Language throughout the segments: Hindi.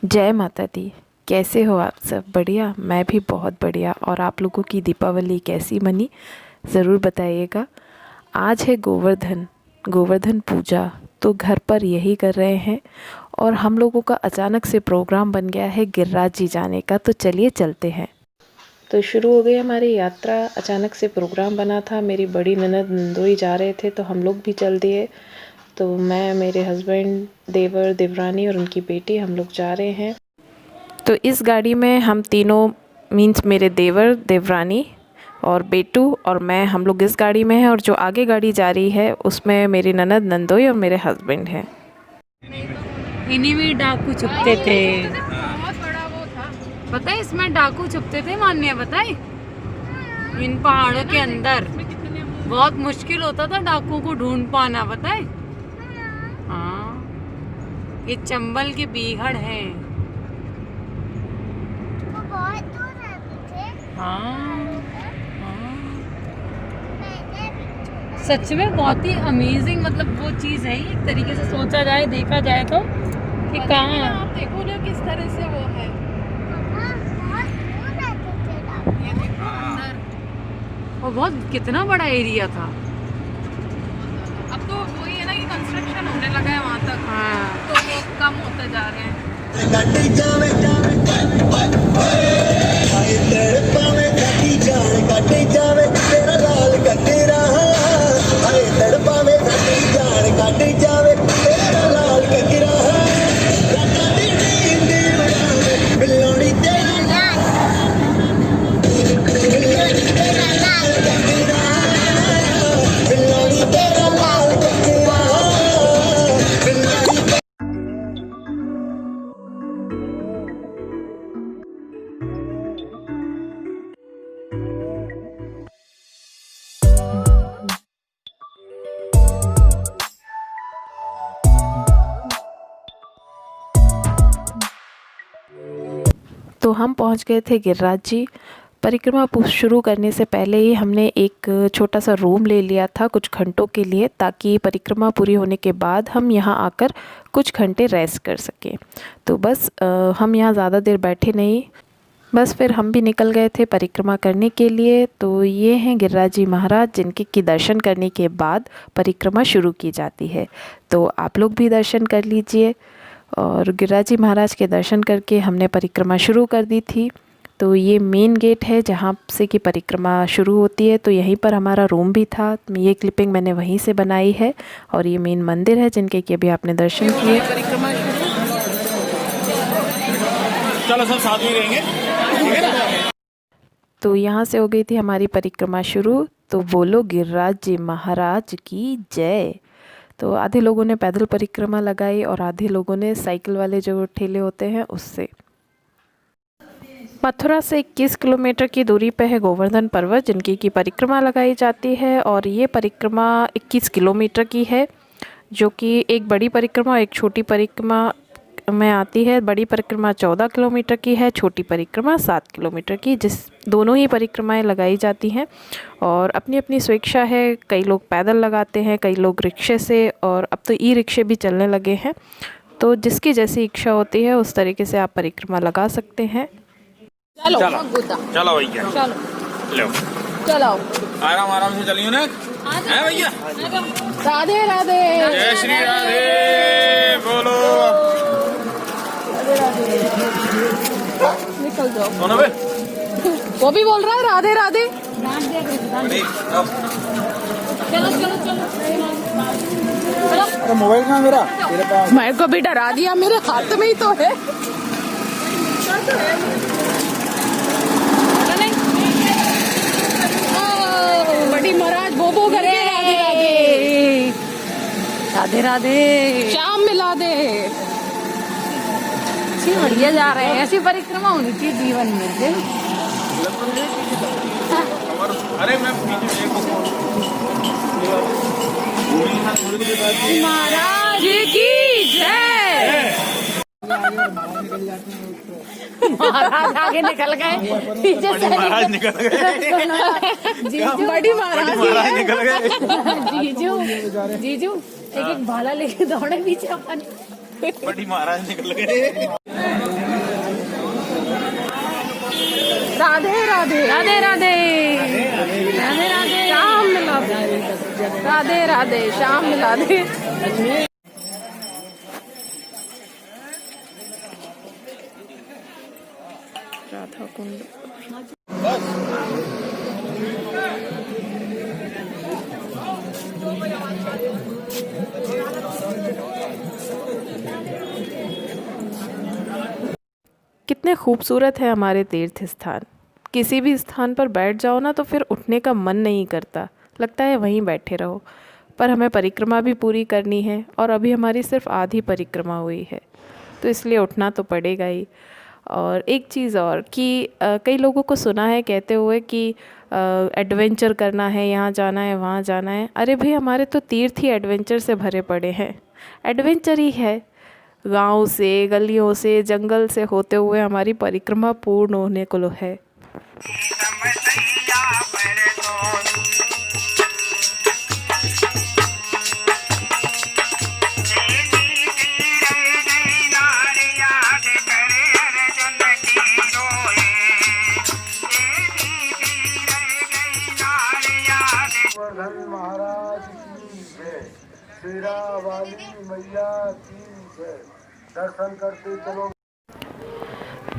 जय माता दी। कैसे हो आप सब? बढ़िया। मैं भी बहुत बढ़िया। और आप लोगों की दीपावली कैसी मनी, ज़रूर बताइएगा। आज है गोवर्धन पूजा, तो घर पर यही कर रहे हैं। और हम लोगों का अचानक से प्रोग्राम बन गया है गिरिराज जी जाने का, तो चलिए चलते हैं। तो शुरू हो गई हमारी यात्रा। अचानक से प्रोग्राम बना था, मेरी बड़ी ननद नंदोई जा रहे थे तो हम लोग भी चल दिए। तो मैं, मेरे हस्बैंड, देवर, देवरानी और उनकी बेटी, हम लोग जा रहे हैं। तो इस गाड़ी में हम तीनों, मीन्स मेरे देवर, देवरानी और बेटू और मैं, हम लोग इस गाड़ी में हैं। और जो आगे गाड़ी जा रही है उसमें मेरी ननद, नंदोई और मेरे हस्बैंड हैं। इन्हीं में डाकू छुपते थे। पता है इसमें डाकू छुपते थे मान्य, पता है? इन पहाड़ों के अंदर बहुत मुश्किल होता था डाकुओं को ढूंढ पाना, पता है? हाँ, ये चंबल के बीहड़ है। हाँ, सच में बहुत ही अमेजिंग, मतलब वो चीज़ है एक तरीके से सोचा जाए, देखा जाए तो कि कहाँ आप देखो ना किस तरह से वो है। ये देखो अंदर, और बहुत कितना बड़ा एरिया था। अब तो वही है ना कि कंस्ट्रक्शन होने लगा है वहाँ तक, हाँ, तो वो कम होते जा रहे हैं। तो हम पहुंच गए थे गिरिराज जी। परिक्रमा शुरू करने से पहले ही हमने एक छोटा सा रूम ले लिया था कुछ घंटों के लिए, ताकि परिक्रमा पूरी होने के बाद हम यहाँ आकर कुछ घंटे रेस्ट कर सकें। तो बस हम यहाँ ज़्यादा देर बैठे नहीं, बस फिर हम भी निकल गए थे परिक्रमा करने के लिए। तो ये हैं गिरिराज जी महाराज, जिनके की दर्शन करने के बाद परिक्रमा शुरू की जाती है। तो आप लोग भी दर्शन कर लीजिए। और गिरिराज जी महाराज के दर्शन करके हमने परिक्रमा शुरू कर दी थी। तो ये मेन गेट है जहाँ से कि परिक्रमा शुरू होती है। तो यहीं पर हमारा रूम भी था, ये क्लिपिंग मैंने वहीं से बनाई है। और ये मेन मंदिर है जिनके कि अभी आपने दर्शन किए। परिक्रमा चलो सब साथ में रहेंगे, ठीक है ना? तो यहाँ से हो गई थी हमारी परिक्रमा शुरू। तो बोलो गिरिराज जी महाराज की जय। तो आधे लोगों ने पैदल परिक्रमा लगाई और आधे लोगों ने साइकिल वाले जो ठेले होते हैं उससे। मथुरा से 21 किलोमीटर की दूरी पे है गोवर्धन पर्वत, जिनकी की परिक्रमा लगाई जाती है। और ये परिक्रमा 21 किलोमीटर की है, जो कि एक बड़ी परिक्रमा और एक छोटी परिक्रमा में आती है। बड़ी परिक्रमा 14 किलोमीटर की है, छोटी परिक्रमा 7 किलोमीटर की, जिस दोनों ही परिक्रमाएं लगाई जाती हैं। और अपनी अपनी स्वेच्छा है, कई लोग पैदल लगाते हैं, कई लोग रिक्शे से, और अब तो ई रिक्शे भी चलने लगे हैं। तो जिसकी जैसी इच्छा होती है उस तरीके से आप परिक्रमा लगा सकते हैं। चलो चलो भैया, चलो लो चलो, आराम आराम से चलिए ना, है भैया? राधे राधे। जय श्री राधे बोलो। निकल जाओ। कौन बे? वो भी बोल रहा है राधे राधे। चलो चलो चलो अरे मोबाइल कहाँ मेरा? तेरे पास? मेरे को भी डरा दिया, मेरे हाथ में ही तो है। बड़ी महाराज बोबो करके राधे राधे राधे राधे। शाम मिला दे। अच्छी बढ़िया जा रहे हैं, ऐसी परिक्रमा होनी चाहिए जीवन में। अरे मैं पीछे महाराज की जय। महाराज आगे निकल गए, पीछे से महाराज निकल गए। जीजू, बड़ी महाराज निकल गए। जीजू जीजू एक एक भाला लेके दौड़े पीछे अपन। बड़ी महाराज निकल गए। राधे राधे राधे राधे राधे राधे श्याम मिला दे राधे राधे श्याम मिला दे। राधा कुंड। कितने खूबसूरत है हमारे तीर्थ स्थान। किसी भी स्थान पर बैठ जाओ ना तो फिर उठने का मन नहीं करता, लगता है वहीं बैठे रहो। पर हमें परिक्रमा भी पूरी करनी है और अभी हमारी सिर्फ आधी परिक्रमा हुई है, तो इसलिए उठना तो पड़ेगा ही। और एक चीज़ और कि कई लोगों को सुना है कहते हुए कि एडवेंचर करना है, यहाँ जाना है, वहाँ जाना है। अरे भाई, हमारे तो तीर्थ ही एडवेंचर से भरे पड़े हैं। एडवेंचर ही है, गांव से, गलियों से, जंगल से होते हुए हमारी परिक्रमा पूर्ण होने को है। गोवर्धन महाराज की जय, शेरा वाली मैया की जय। दर्शन करते चलो।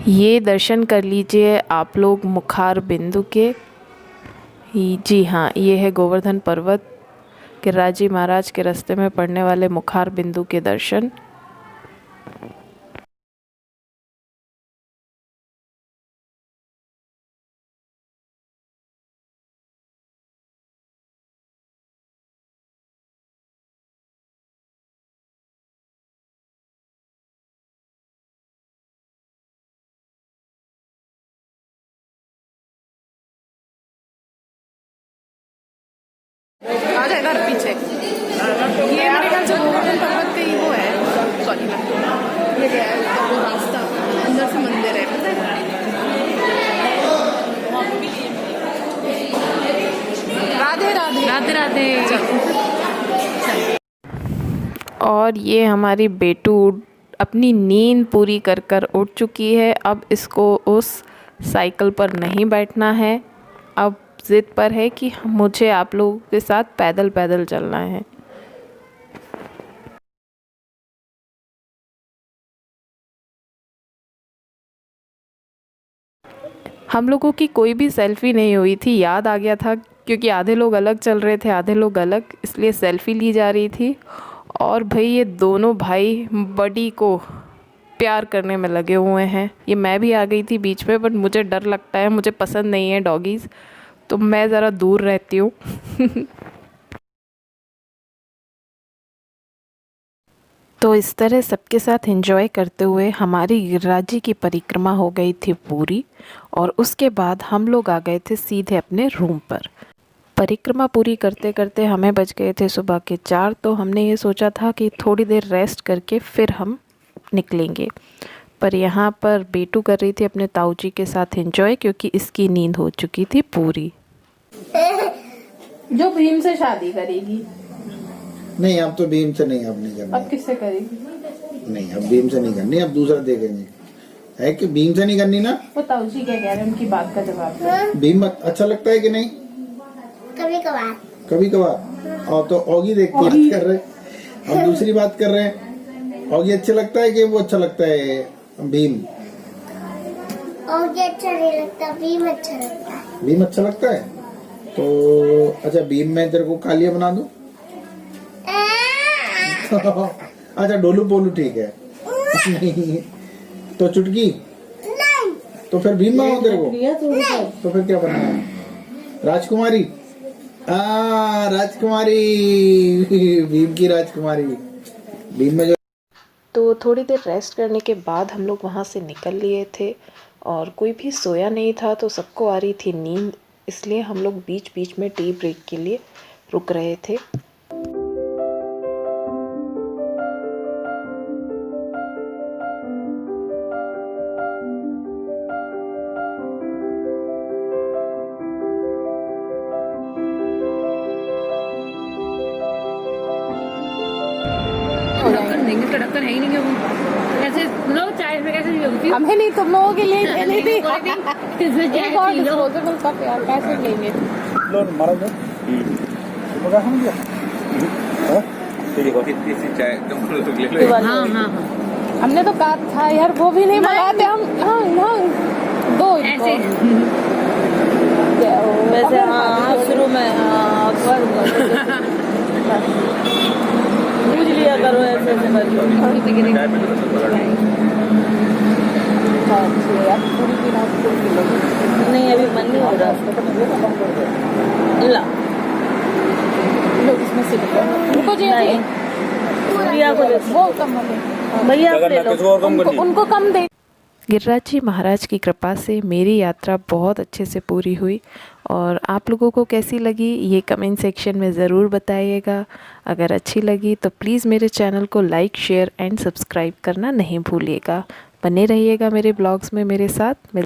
ये दर्शन कर लीजिए आप लोग मुखार बिंदु के। जी हाँ, ये है गोवर्धन पर्वत गिरिराज जी महाराज के रास्ते में पड़ने वाले मुखार बिंदु के दर्शन। आ जाए इधर पीछे। ये मेरे ख्याल से गोवर्धन पर्वत का ही वो है, सॉरी ये क्या है वो रास्ता, अंदर से मंदिर है, पता है? राधे राधे राधे राधे। और ये हमारी बेटू अपनी नींद पूरी कर कर उठ चुकी है। अब इसको उस साइकिल पर नहीं बैठना है, अब ज़िद पर है कि मुझे आप लोगों के साथ पैदल पैदल चलना है। हम लोगों की कोई भी सेल्फ़ी नहीं हुई थी, याद आ गया था क्योंकि आधे लोग अलग चल रहे थे, आधे लोग अलग, इसलिए सेल्फ़ी ली जा रही थी। और भाई ये दोनों भाई बडी को प्यार करने में लगे हुए हैं। ये मैं भी आ गई थी बीच में, बट मुझे डर लगता है, मुझे पसंद नहीं है डॉगीज़, तो मैं ज़रा दूर रहती हूँ। तो इस तरह सबके साथ एंजॉय करते हुए हमारी गिरिराज जी की परिक्रमा हो गई थी पूरी। और उसके बाद हम लोग आ गए थे सीधे अपने रूम पर। परिक्रमा पूरी करते करते हमें बज गए थे सुबह के 4। तो हमने ये सोचा था कि थोड़ी देर रेस्ट करके फिर हम निकलेंगे। पर यहाँ पर बेटू कर रही थी अपने ताऊ जी के साथ एंजॉय, क्योंकि इसकी नींद हो चुकी थी पूरी। जो भीम से शादी करेगी। नहीं, अब तो भीम से नहीं, अब नहीं करनी। अब किससे करेगी? नहीं, अब भीम से नहीं करनी, अब दूसरा देखेंगे। है कि भीम से नहीं करनी ना? वो ताऊ जी क्या कह रहे हैं, उनकी बात का जवाब दो। भीम अच्छा लगता है कि नहीं? कभी कभार। कभी कभार। और तो ऑगी देख के बात कर रहे हैं। अब दूसरी बात कर रहे हैं, ऑगी अच्छा लगता है कि वो अच्छा लगता है भीम? ऑगी अच्छा नहीं लगता, भीम अच्छा लगता है। भीम अच्छा लगता है तो अच्छा, भीम में तेरे को कालिया बना दूं? अच्छा, डोलू पोलू ठीक है। नहीं तो चुटकी? नहीं। तो फिर भीम बनाओ तेरे को? तो फिर क्या बनना है? राजकुमारी? राजकुमारी। भीम की राजकुमारी। भीम में जो। तो थोड़ी देर रेस्ट करने के बाद हम लोग वहाँ से निकल लिए थे और कोई भी सोया नहीं था, तो सबको आ रही थी नींद, इसलिए हम लोग बीच बीच में टी ब्रेक के लिए रुक रहे थे। उसका ढक्कन है ही नहीं है वो। कैसे लो चाय में कैसे नहीं हमें नहीं, तुम लोगों के लिए लेनी थी। इसमें चाय एक और पी लो। डिस्पोजेबल कप यार, कैसे लेंगे? लो मारा दो मगा हम दिया चाय तुम ले लो। हाँ हाँ हाँ हमने तो कहा था यार, वो भी नहीं मंगाते हम। हाँ हाँ, दो ऐसे वैसे। हाँ शुरू में पूछ लिया करो ऐसे ऐसे पूरी बिना नहीं, अभी मन नहीं हो रहा। ला लो इसमें से उनको जी वो कम भैया उनको कम दे। गिरिराज जी महाराज की कृपा से मेरी यात्रा बहुत अच्छे से पूरी हुई। और आप लोगों को कैसी लगी ये कमेंट सेक्शन में ज़रूर बताइएगा। अगर अच्छी लगी तो प्लीज़ मेरे चैनल को लाइक, शेयर एंड सब्सक्राइब करना नहीं भूलिएगा। बने रहिएगा मेरे ब्लॉग्स में मेरे साथ।